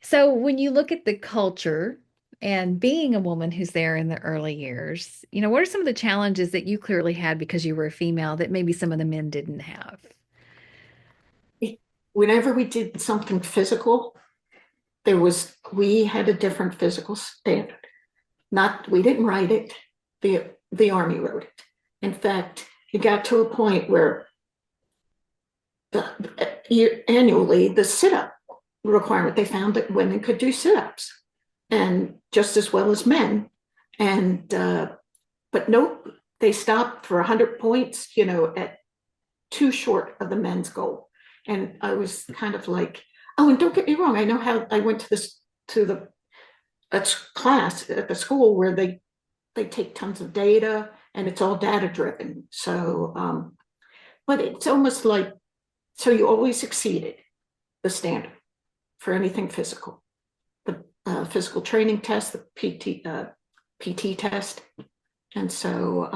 So when you look at the culture and being a woman who's there in the early years, what are some of the challenges that you clearly had because you were a female that maybe some of the men didn't have? Whenever we did something physical, we had a different physical standard. Not, we didn't write it, the Army wrote it. In fact, it got to a point where annually the sit-up requirement, they found that women could do sit-ups and just as well as men. And but nope, they stopped for 100 points, at too short of the men's goal. And I was kind of like, oh, and don't get me wrong, I know how I went to the a class at the school where they take tons of data and it's all data driven. So, but it's almost like, so you always exceeded the standard for anything physical. The physical training test, the PT test, and so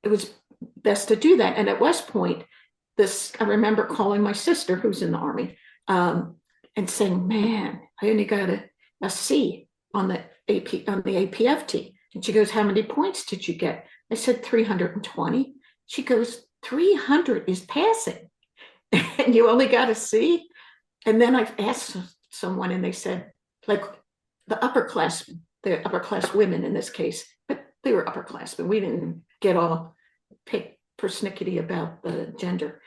it was best to do that. And at West Point, I remember calling my sister, who's in the Army, and saying, "Man, I only got a C on the APFT." And she goes, "How many points did you get?" I said, 320. She goes, 300 is passing, and you only got a C. And then I asked someone, and they said, like the upperclassmen, the upper class women in this case, but they were upperclassmen. We didn't get all persnickety about the gender.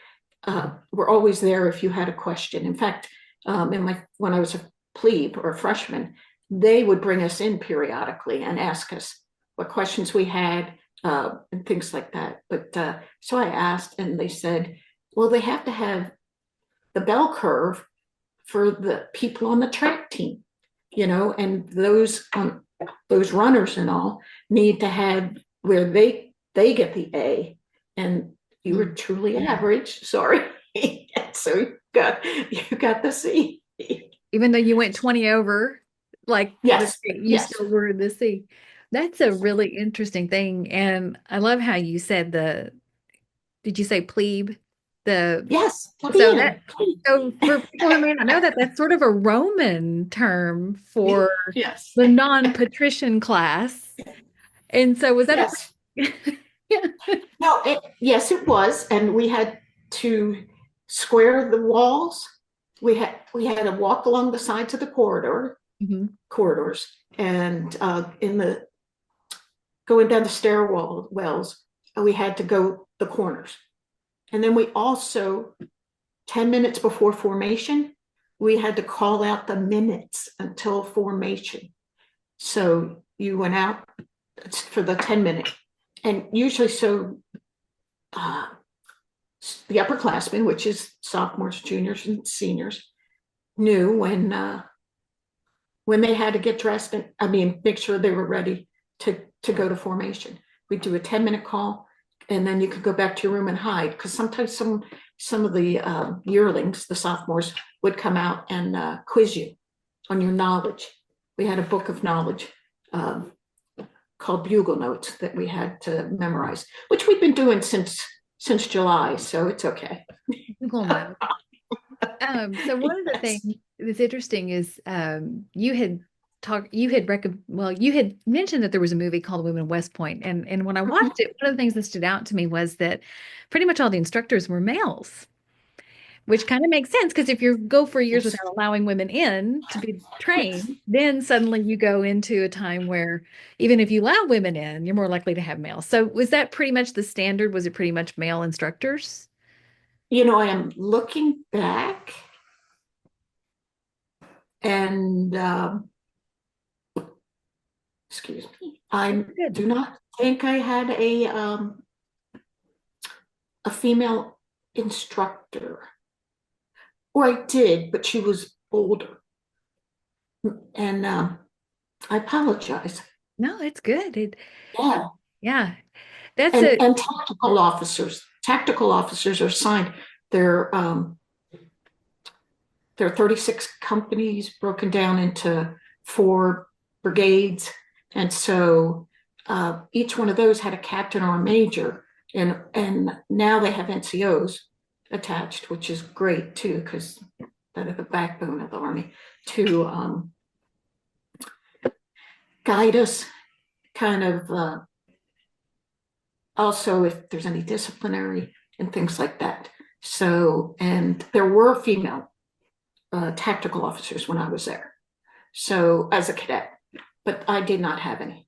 We're always there if you had a question. In fact, when I was a plebe or a freshman, they would bring us in periodically and ask us what questions we had and things like that. But so I asked, and they said, well, they have to have the bell curve for the people on the track team, and those runners and all need to have where they get the A, and you were truly average. Sorry, so you got the C. Even though you went 20 over, like Yes, you yes. still were in the C. That's a really interesting thing. And I love how you said did you say plebe? The Yes, so plebeian. that so for people who may not know that, that's sort of a Roman term for Yes, the non-patrician class. And so was that a yes. yeah. No, yes, it was, and we had to square the walls. We had to walk along the sides of the Mhm. corridors, and in the going down the stairwells, we had to go the corners, and then we also 10 minutes before formation, we had to call out the minutes until formation. So you went out for the 10 minute, and usually uh, the upperclassmen, which is sophomores, juniors, and seniors, knew when they had to get dressed and make sure they were ready to go to formation. We'd do a 10-minute call, and then you could go back to your room and hide, because sometimes some of the yearlings, the sophomores, would come out and quiz you on your knowledge. We had a book of knowledge called Bugle Notes that we had to memorize, which we've been doing since July, so it's okay. Google Notes. So one of the Yes. things that's interesting is you had mentioned that there was a movie called Women of West Point, and when I watched it, one of the things that stood out to me was that pretty much all the instructors were males, which kind of makes sense because if you go for years Yes. without allowing women in to be trained, then suddenly you go into a time where even if you allow women in, you're more likely to have males. So was that pretty much the standard? Was it pretty much male instructors? I am looking back, and excuse me, I Good. do not think I had a female instructor, or I did, but she was older, and I apologize. No, it's good. Yeah, Yeah, that's and a tactical officers are assigned. They're um, there are 36 companies broken down into 4 brigades. And so each one of those had a captain or a major. And now they have NCOs attached, which is great too, because that are the backbone of the Army, to guide us, kind of also if there's any disciplinary and things like that. So, and there were female tactical officers when I was there. So as a cadet, but I did not have any.